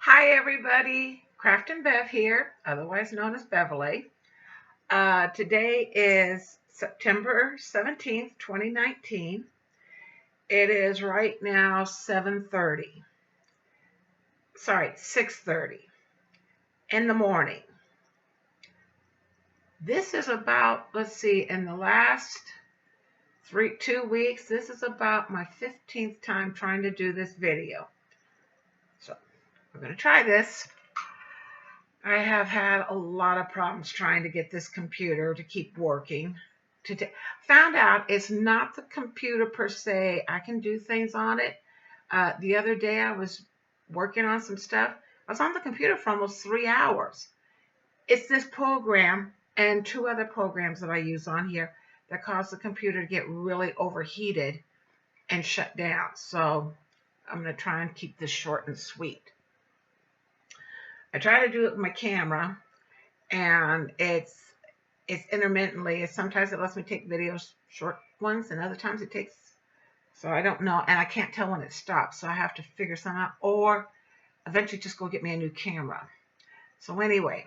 Hi everybody, Craft and Bev here, otherwise known as Beverly. Today is September 17th, 2019. It is right now 7:30. Sorry, 6:30 in the morning. This is about, let's see, in the last 2 weeks, this is about my 15th time trying to do this video. So we're going to try this. I have had a lot of problems trying to get this computer to keep working. Found out it's not the computer per se. I can do things on it. The other day I was working on some stuff. I was on the computer for almost 3 hours. It's this program and two other programs that I use on here that cause the computer to get really overheated and shut down. So I'm going to try and keep this short and sweet. I try to do it with my camera, and it's intermittently. Sometimes it lets me take videos, short ones, and other times it takes, so I don't know, and I can't tell when it stops, so I have to figure something out, or eventually just go get me a new camera. So anyway,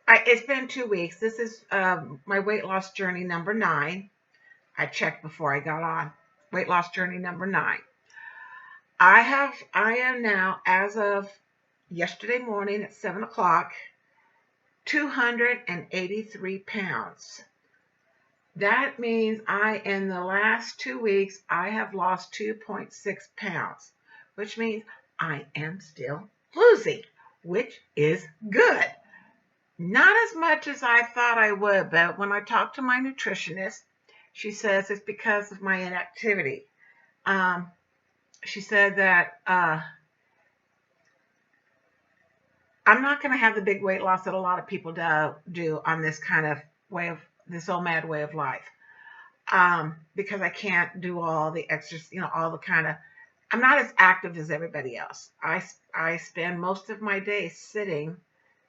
it's been 2 weeks. This is my weight loss journey number 9. I checked before I got on. Weight loss journey number 9. I am now, as of yesterday morning at 7 o'clock, 283 pounds. That means in the last 2 weeks, I have lost 2.6 pounds, which means I am still losing, which is good. Not as much as I thought I would, but when I talked to my nutritionist, she says it's because of my inactivity. She said that I'm not going to have the big weight loss that a lot of people do on this kind of this OMAD way of life, because I can't do all the exercise, all the kind of, I'm not as active as everybody else. I spend most of my day sitting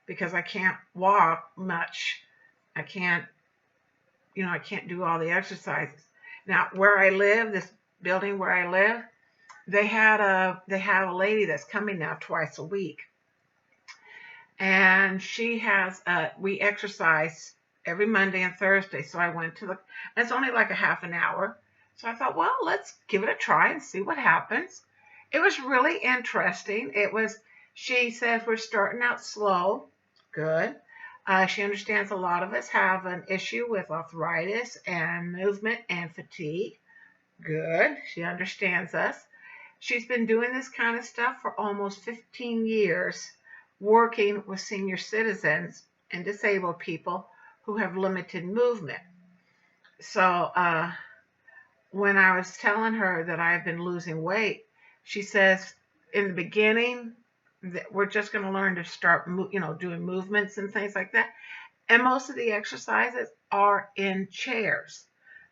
because I can't walk much. I can't do all the exercises. Now, where I live, this building where I live, they have a lady that's coming now twice a week. And she has, we exercise every Monday and Thursday. So I went to it's only like a half an hour. So I thought, well, let's give it a try and see what happens. It was really interesting. She says we're starting out slow. Good. She understands a lot of us have an issue with arthritis and movement and fatigue. Good. She understands us. She's been doing this kind of stuff for almost 15 years, working with senior citizens and disabled people who have limited movement. So when I was telling her that I've been losing weight, she says in the beginning that we're just going to learn to start, doing movements and things like that. And most of the exercises are in chairs.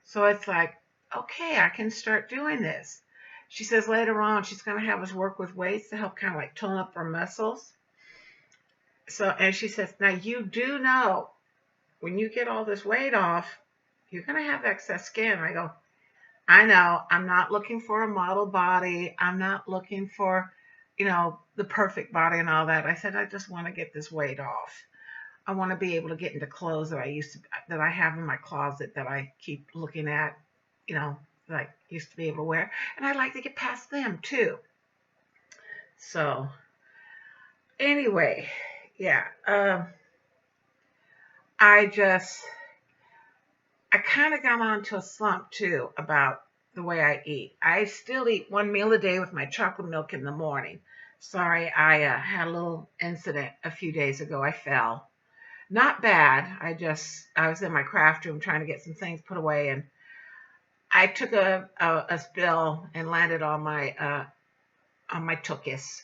So it's like, okay, I can start doing this. She says later on she's going to have us work with weights to help kind of like tone up our muscles. So, and she says, now you do know when you get all this weight off, you're going to have excess skin. I go, I know. I'm not looking for a model body. I'm not looking for, the perfect body and all that. I said, I just want to get this weight off. I want to be able to get into clothes that I have in my closet that I keep looking at, that I used to be able to wear. And I'd like to get past them too. So anyway, yeah. I kind of got onto a slump too about the way I eat. I still eat one meal a day with my chocolate milk in the morning. Sorry, I had a little incident a few days ago. I fell. Not bad. I was in my craft room trying to get some things put away, and I took a spill and landed on my tuchus.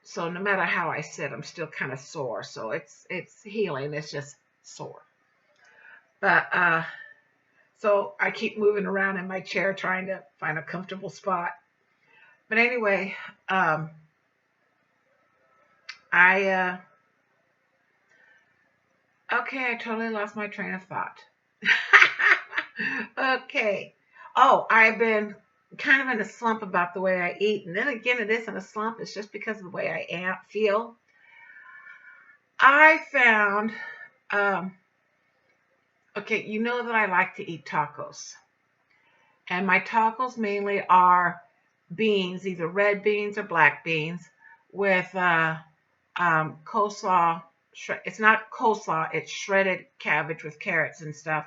So no matter how I sit, I'm still kind of sore. So it's healing. It's just sore. But so I keep moving around in my chair trying to find a comfortable spot. But anyway, okay, I totally lost my train of thought. Okay. Oh, I've been kind of in a slump about the way I eat. And then again, it isn't a slump. It's just because of the way I feel. I found, um, okay, you know that I like to eat tacos. And my tacos mainly are beans, either red beans or black beans, with coleslaw. It's not coleslaw, it's shredded cabbage with carrots and stuff.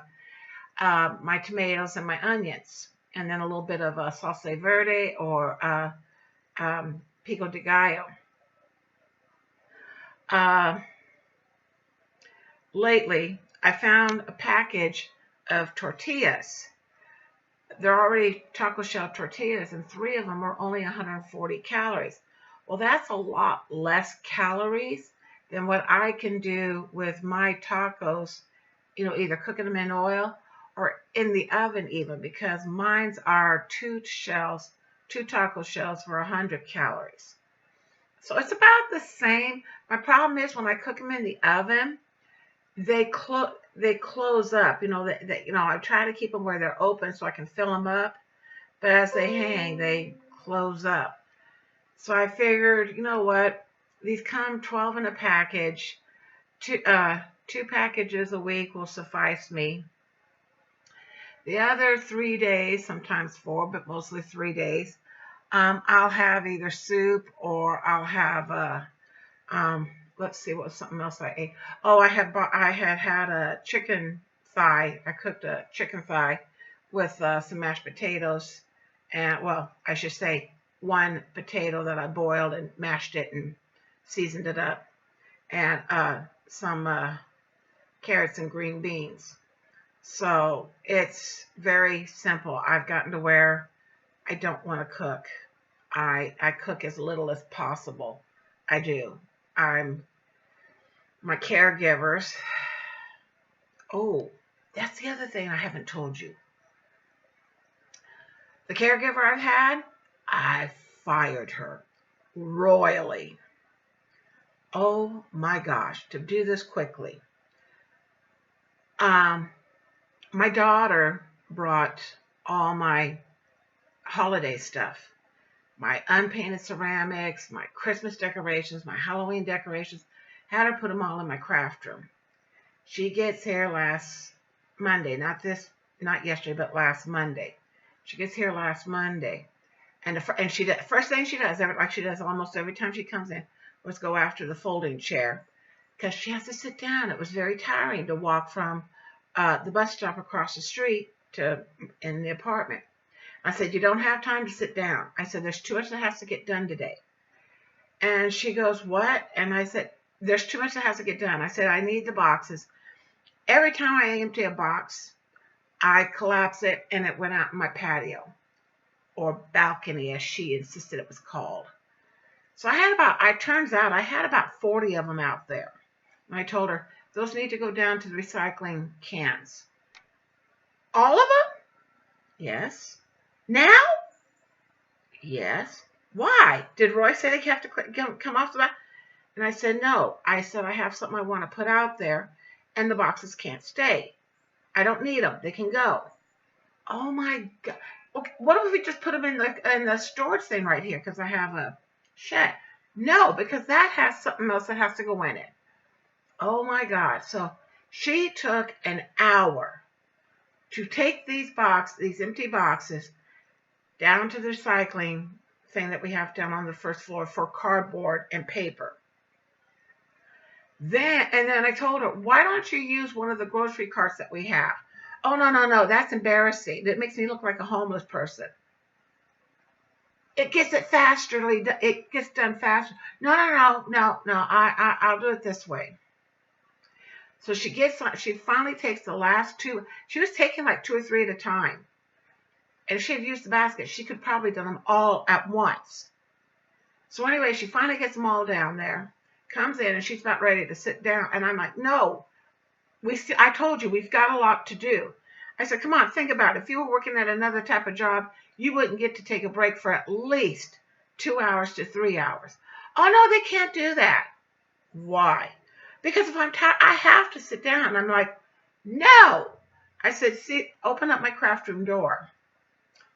My tomatoes and my onions, and then a little bit of salsa verde or pico de gallo. Uh, Lately, I found a package of tortillas. They're already taco shell tortillas, and 3 of them are only 140 calories. Well, that's a lot less calories than what I can do with my tacos, either cooking them in oil or in the oven even, because mine's are 2 taco shells for 100 calories. So it's about the same. My problem is when I cook them in the oven, they close up. I try to keep them where they're open so I can fill them up, but as they hang, they close up. So I figured, you know what? These come 12 in a package. 2 packages a week will suffice me. The other 3 days, sometimes 4, but mostly 3 days, I'll have either soup or I'll have let's see, what was something else I ate. Oh, I had a chicken thigh. I cooked a chicken thigh with some mashed potatoes, and, well, I should say 1 potato that I boiled and mashed it and seasoned it up, and some carrots and green beans. So it's very simple. I've gotten to where I don't want to cook. I cook as little as possible. I do. My caregivers. Oh, that's the other thing I haven't told you. The caregiver I've had, I fired her royally. Oh my gosh, to do this quickly. My daughter brought all my holiday stuff. My unpainted ceramics, my Christmas decorations, my Halloween decorations, had her put them all in my craft room. She gets here last Monday, not yesterday, but last Monday. She gets here last Monday, and first thing she does, like she does almost every time she comes in, was go after the folding chair, because she has to sit down. It was very tiring to walk from the bus stop across the street to in the apartment. I said, you don't have time to sit down. I said, there's too much that has to get done today. And she goes, what? And I said, there's too much that has to get done. I said, I need the boxes. Every time I empty a box, I collapse it and it went out in my patio, or balcony as she insisted it was called. So turns out I had about 40 of them out there. And I told her, those need to go down to the recycling cans. All of them? Yes. Now? Yes. Why? Did Roy say they have to come off the back? And I said, no. I said, I have something I want to put out there, and the boxes can't stay. I don't need them. They can go. Oh, my God. Okay, what if we just put them in the storage thing right here, because I have a shed? No, because that has something else that has to go in it. Oh, my God. So she took an hour to take these empty boxes, down to the recycling thing that we have down on the first floor for cardboard and paper. Then I told her, why don't you use one of the grocery carts that we have? Oh, no, that's embarrassing. That makes me look like a homeless person. It gets it faster. It gets done faster. No, I'll do it this way. So she finally takes the last 2. She was taking like 2 or 3 at a time. And if she had used the basket, she could probably done them all at once. So anyway, she finally gets them all down there, comes in, and she's about ready to sit down. And I'm like, no, I told you, we've got a lot to do. I said, come on, think about it. If you were working at another type of job, you wouldn't get to take a break for at least 2 hours to 3 hours. Oh, no, they can't do that. Why? Because if I'm tired, I have to sit down. I'm like, no. I said, see, open up my craft room door.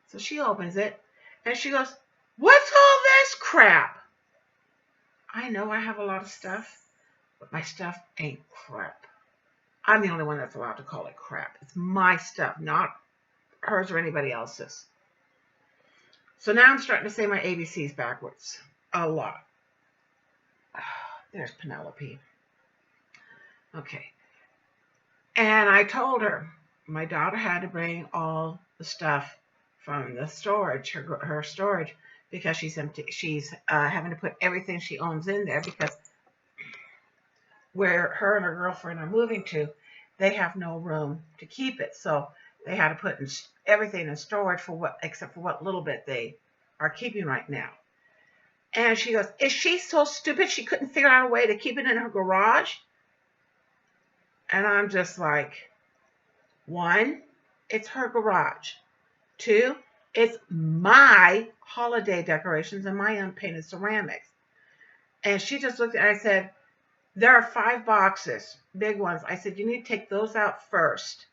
So she opens it and she goes, "What's all this crap?" I know I have a lot of stuff, but my stuff ain't crap. I'm the only one that's allowed to call it crap. It's my stuff, not hers or anybody else's. So now I'm starting to say my ABCs backwards a lot. There's Penelope. Okay. And I told her my daughter had to bring all the stuff from the storage, her storage, because she's empty. She's having to put everything she owns in there because where her and her girlfriend are moving to, they have no room to keep it. So they had to put everything in storage for what, except for what little bit they are keeping right now. And she goes, "Is she so stupid she couldn't figure out a way to keep it in her garage?" And I'm just like, one, it's her garage. Two, it's my holiday decorations and my unpainted ceramics. And she just looked at it. I said, "There are 5 boxes, big ones." I said, "You need to take those out first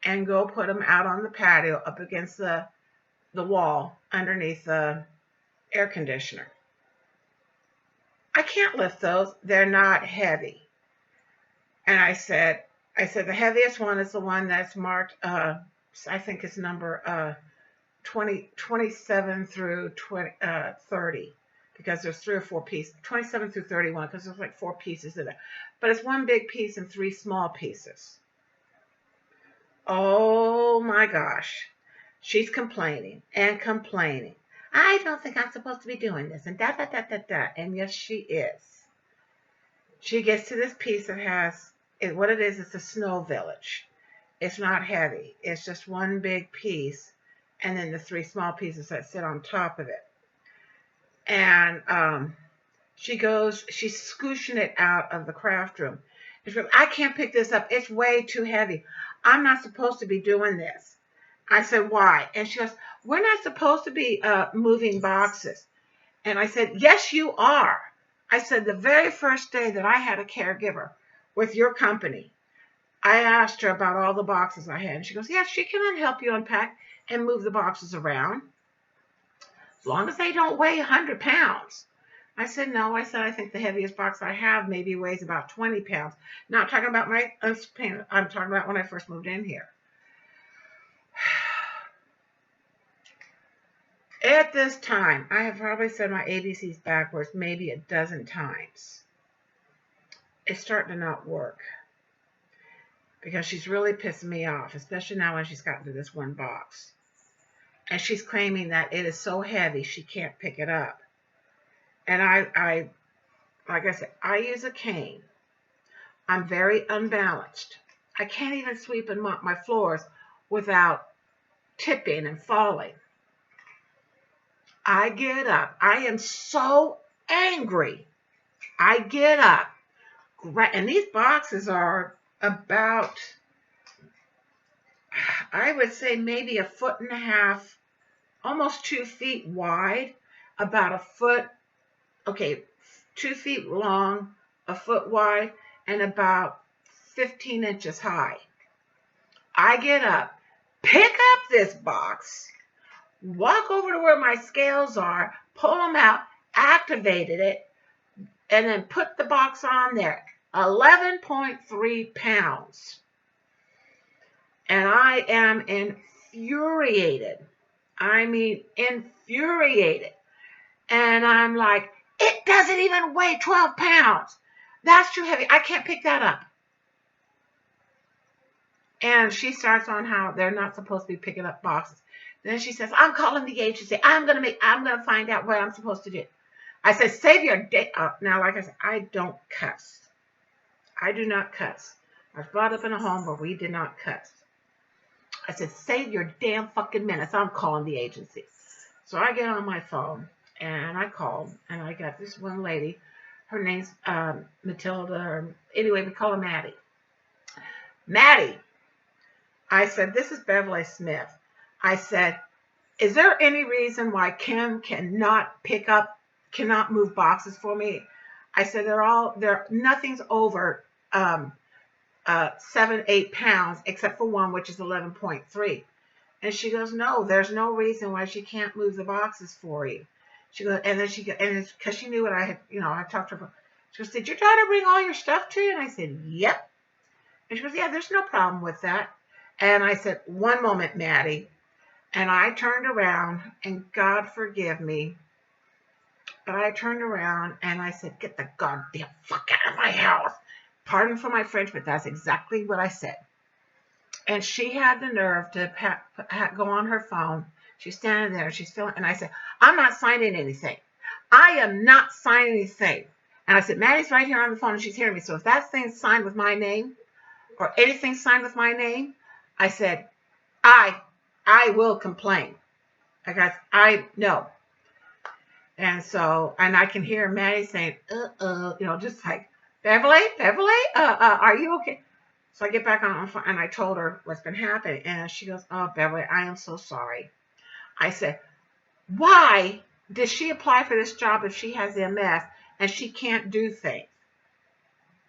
and go put them out on the patio up against the wall underneath the air conditioner. I can't lift those. They're not heavy." And I said, the heaviest one is the one that's marked, I think it's number 27 through 30, because there's 3 or 4 pieces, 27 through 31, because there's like 4 pieces in there. But it's 1 big piece and 3 small pieces. Oh my gosh. She's complaining and complaining. "I don't think I'm supposed to be doing this," and da da da da da. And yes, she is. She gets to this piece that has, what it is, it's a snow village. It's not heavy. It's just 1 big piece, and then the 3 small pieces that sit on top of it. And she's scooshing it out of the craft room. "I can't pick this up. It's way too heavy. I'm not supposed to be doing this." I said, "Why?" And she goes, "We're not supposed to be moving boxes." And I said, "Yes, you are." I said, "The very first day that I had a caregiver with your company, I asked her about all the boxes I had." And she goes, "Yeah, she can help you unpack and move the boxes around, as long as they don't weigh 100 pounds. I said, "No." I said, "I think the heaviest box I have maybe weighs about 20 pounds. Not talking about I'm talking about when I first moved in here." At this time, I have probably said my ABCs backwards maybe a dozen times. It's starting to not work because she's really pissing me off, especially now when she's gotten to this 1 box. And she's claiming that it is so heavy she can't pick it up. And I like I said, I use a cane. I'm very unbalanced. I can't even sweep and mop my floors without tipping and falling. I get up. I am so angry. I get up. And these boxes are about, I would say maybe 1.5 feet, almost 2 feet wide, about 1 foot, 2 feet long, 1 foot wide, and about 15 inches high. I get up, pick up this box, walk over to where my scales are, pull them out, activated it, and then put the box on there. 11.3 pounds. And I am infuriated. I mean, infuriated. And I'm like, "It doesn't even weigh 12 pounds. That's too heavy. I can't pick that up." And she starts on how they're not supposed to be picking up boxes. Then she says, "I'm calling the agency. I'm gonna find out what I'm supposed to do." I said, "Save your day." Now, like I said, I don't cuss. I do not cuss. I was brought up in a home where we did not cuss. I said, "Save your damn fucking minutes. I'm calling the agency." So I get on my phone and I called, and I got this one lady. Her name's Matilda, or anyway, we call her Maddie. "Maddie," I said, "this is Beverly Smith." I said, "Is there any reason why Kim cannot move boxes for me?" I said, nothing's over 7-8 pounds except for one, which is 11.3. And she goes, no, there's no reason why she can't move the boxes for you. She goes, and then and it's because she knew what I had, I talked to her. She goes, did your daughter bring all your stuff to you? And I said, yep. And she goes, yeah, there's no problem with that. And I said, one moment, Maddie. And I turned around, and God forgive me, but I turned around and I said, get the goddamn fuck out of my house. Pardon for my French, but that's exactly what I said. And she had the nerve to go on her phone. She's standing there, she's feeling, and I said, I'm not signing anything. I am not signing anything. And I said, Maddie's right here on the phone, and she's hearing me. So if that thing's signed with my name, or anything signed with my name, I said, I will complain. No. And so, and I can hear Maddie saying, just like, Beverly, are you okay? So I get back on the phone and I told her what's been happening. And she goes, oh, Beverly, I am so sorry. I said, why did she apply for this job if she has MS and she can't do things?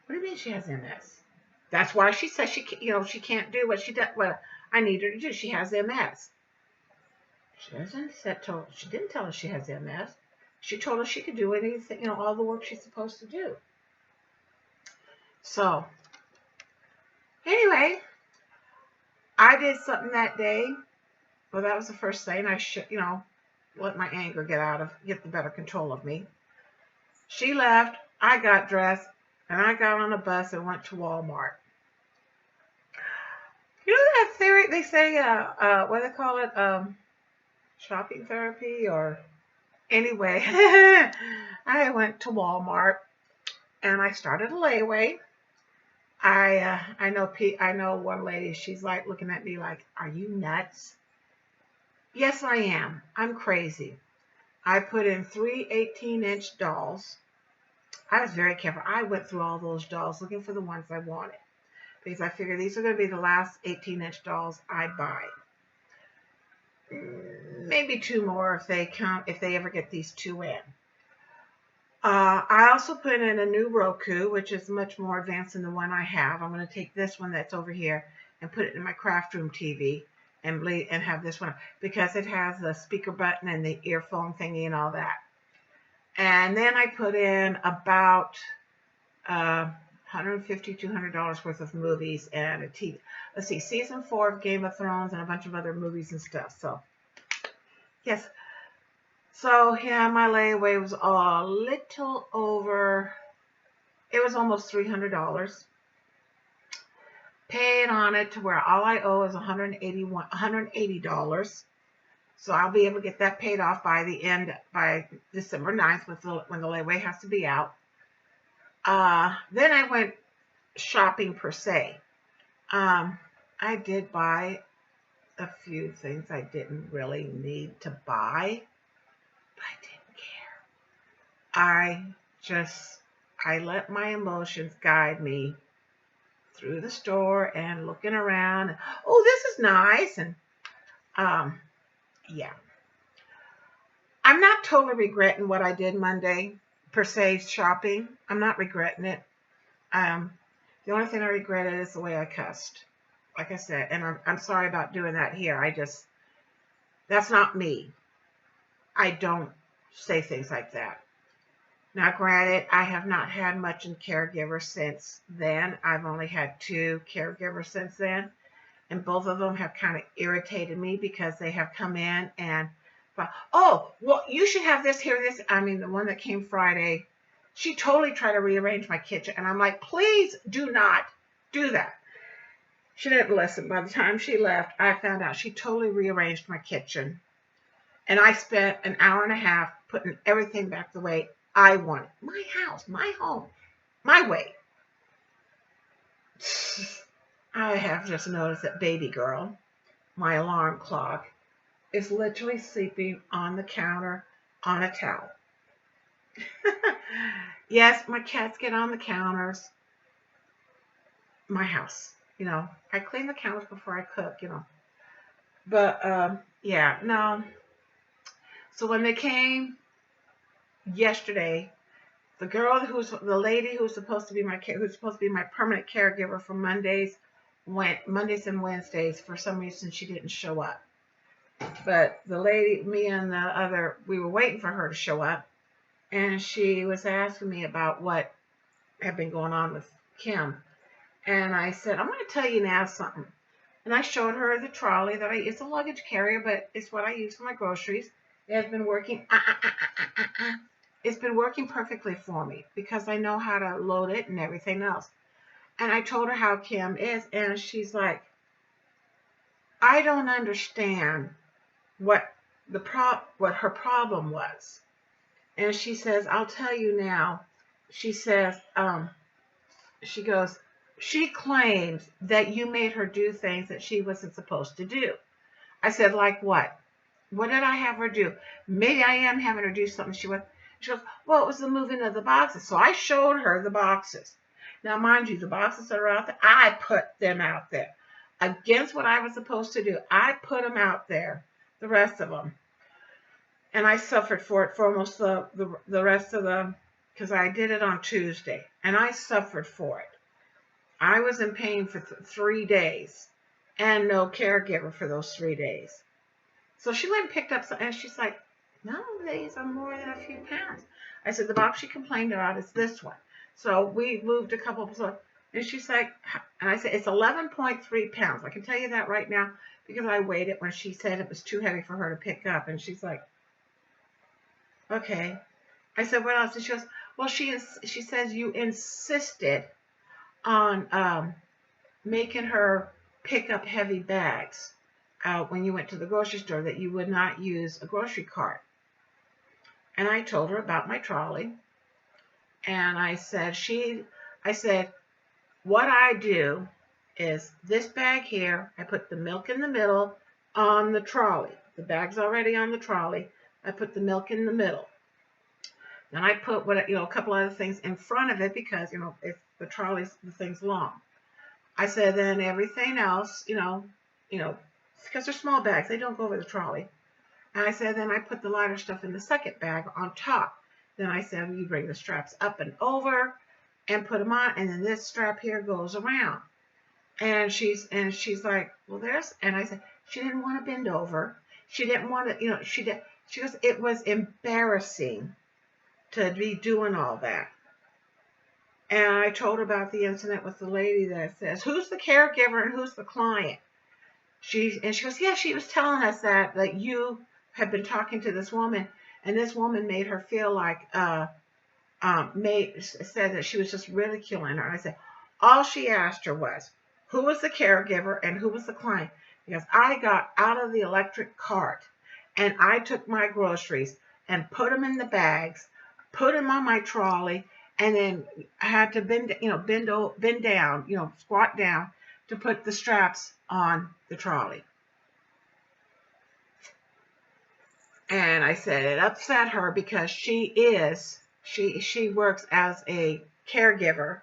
What do you mean she has MS? That's why she says she can't do what I need her to do. She has MS. She didn't tell us she has MS. She told us she could do anything, all the work she's supposed to do. So, anyway, I did something that day. Well, that was the first thing. I should, let my anger get the better control of me. She left. I got dressed, and I got on a bus and went to Walmart. You know that theory? They say, what do they call it? Shopping therapy, or anyway. I went to Walmart, and I started a layaway. I know one lady, she's like looking at me like, are you nuts? Yes, I am. I'm crazy. I put in 3 18-inch dolls. I was very careful. I went through all those dolls looking for the ones I wanted, because I figured these are going to be the last 18-inch dolls I buy. Maybe 2 more if they ever get these 2 in. I also put in a new Roku, which is much more advanced than the one I have. I'm going to take this one that's over here and put it in my craft room TV and have this one, because it has the speaker button and the earphone thingy and all that. And then I put in about $150, $200 worth of movies and a TV. Let's see, season 4 of Game of Thrones and a bunch of other movies and stuff. So, yes. So, yeah, my layaway was a little over, it was almost $300. Paid on it to where all I owe is $180. So I'll be able to get that paid off by December 9th when the layaway has to be out. Then I went shopping per se. I did buy a few things I didn't really need to buy. I didn't care. I let my emotions guide me through the store and looking around. Oh, this is nice. And, yeah. I'm not totally regretting what I did Monday, per se, shopping. I'm not regretting it. The only thing I regretted is the way I cussed. Like I said, and I'm sorry about doing that here. That's not me. I don't say things like that. Now, granted, I have not had much in Caregiver since then. I've only had 2 caregivers since then, and both of them have kind of irritated me because they have come in and thought, oh, well, you should have this here, this. I mean, the one that came Friday, she totally tried to rearrange my kitchen, and I'm like, please do not do that. She didn't listen. By the time she left, I found out she totally rearranged my kitchen. And I spent an hour and a half putting everything back the way I want it. My house, my home, my way. I have just noticed that baby girl, my alarm clock, is literally sleeping on the counter on a towel. Yes, my cats get on the counters. My house, I clean the counters before I cook, But, yeah, no. So when they came yesterday, the lady who's supposed to be my permanent caregiver for Mondays and Wednesdays, for some reason she didn't show up. But the lady, me and the other, we were waiting for her to show up, and she was asking me about what had been going on with Kim. And I said, I'm going to tell you now something. And I showed her the trolley that it's a luggage carrier, but it's what I use for my groceries. It has been working. It's been working perfectly for me because I know how to load it and everything else. And I told her how Kim is, and she's like, I don't understand what what her problem was. And she says, I'll tell you now. She says, she goes, she claims that you made her do things that she wasn't supposed to do. I said, like what? What did I have her do? Maybe I am having her do something she goes, well, it was the moving of the boxes. So I showed her the boxes. Now, mind you, the boxes that are out there, I put them out there. Against what I was supposed to do, I put them out there, the rest of them. And I suffered for it for almost the rest of because I did it on Tuesday. And I suffered for it. I was in pain for 3 days and no caregiver for those 3 days. So she went and picked up some, and she's like, none of these are more than a few pounds. I said, the box she complained about is this one. So we moved a couple of, and she's like, and I said, it's 11.3 pounds. I can tell you that right now because I weighed it when she said it was too heavy for her to pick up. And she's like, okay. I said, what else? And she goes, well, she says you insisted on making her pick up heavy bags when you went to the grocery store, that you would not use a grocery cart. And I told her about my trolley. And I said, what I do is this bag here, I put the milk in the middle on the trolley. The bag's already on the trolley. I put the milk in the middle. Then I put a couple other things in front of it because, if the trolley's the thing's long. I said, then everything else, because they're small bags, they don't go over the trolley. And I said, then I put the lighter stuff in the second bag on top. Then I said, you bring the straps up and over and put them on, and then this strap here goes around. And she's like, well, and I said, she didn't want to bend over. She didn't want to, she goes, it was embarrassing to be doing all that. And I told her about the incident with the lady that says, who's the caregiver and who's the client? She goes, yeah, she was telling us that you had been talking to this woman, and this woman made her feel like, said that she was just ridiculing her. And I said, all she asked her was, who was the caregiver and who was the client? Because I got out of the electric cart and I took my groceries and put them in the bags, put them on my trolley, and then I had to bend down, squat down to put the straps on the trolley. And I said it upset her because she works as a caregiver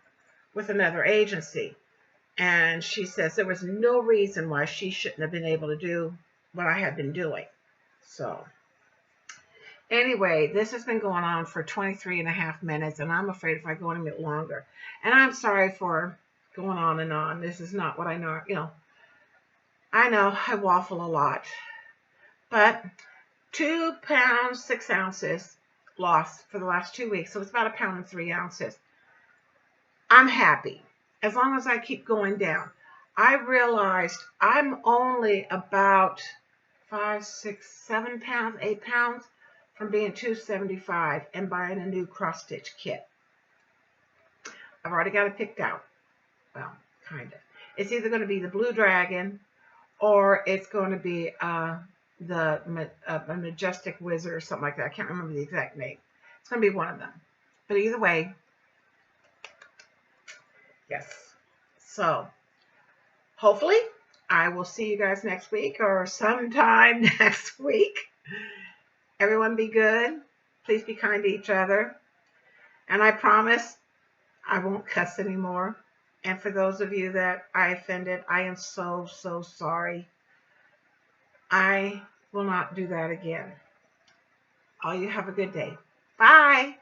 with another agency. And she says there was no reason why she shouldn't have been able to do what I had been doing. So anyway, this has been going on for 23 and a half minutes, and I'm afraid if I go on a bit longer. And I'm sorry for going on and on. This is not what I know. I know I waffle a lot. But 2 pounds, 6 ounces lost for the last 2 weeks. So it's about 1 pound and 3 ounces. I'm happy as long as I keep going down. I realized I'm only about 5, 6, 7 pounds, 8 pounds from being 275 and buying a new cross-stitch kit. I've already got it picked out. Well, kind of. It's either going to be the Blue Dragon or it's going to be the Majestic Wizard or something like that. I can't remember the exact name. It's going to be one of them. But either way, yes. So, hopefully, I will see you guys next week or sometime next week. Everyone be good. Please be kind to each other. And I promise I won't cuss anymore. And for those of you that I offended, I am so, so sorry. I will not do that again. All you have a good day. Bye.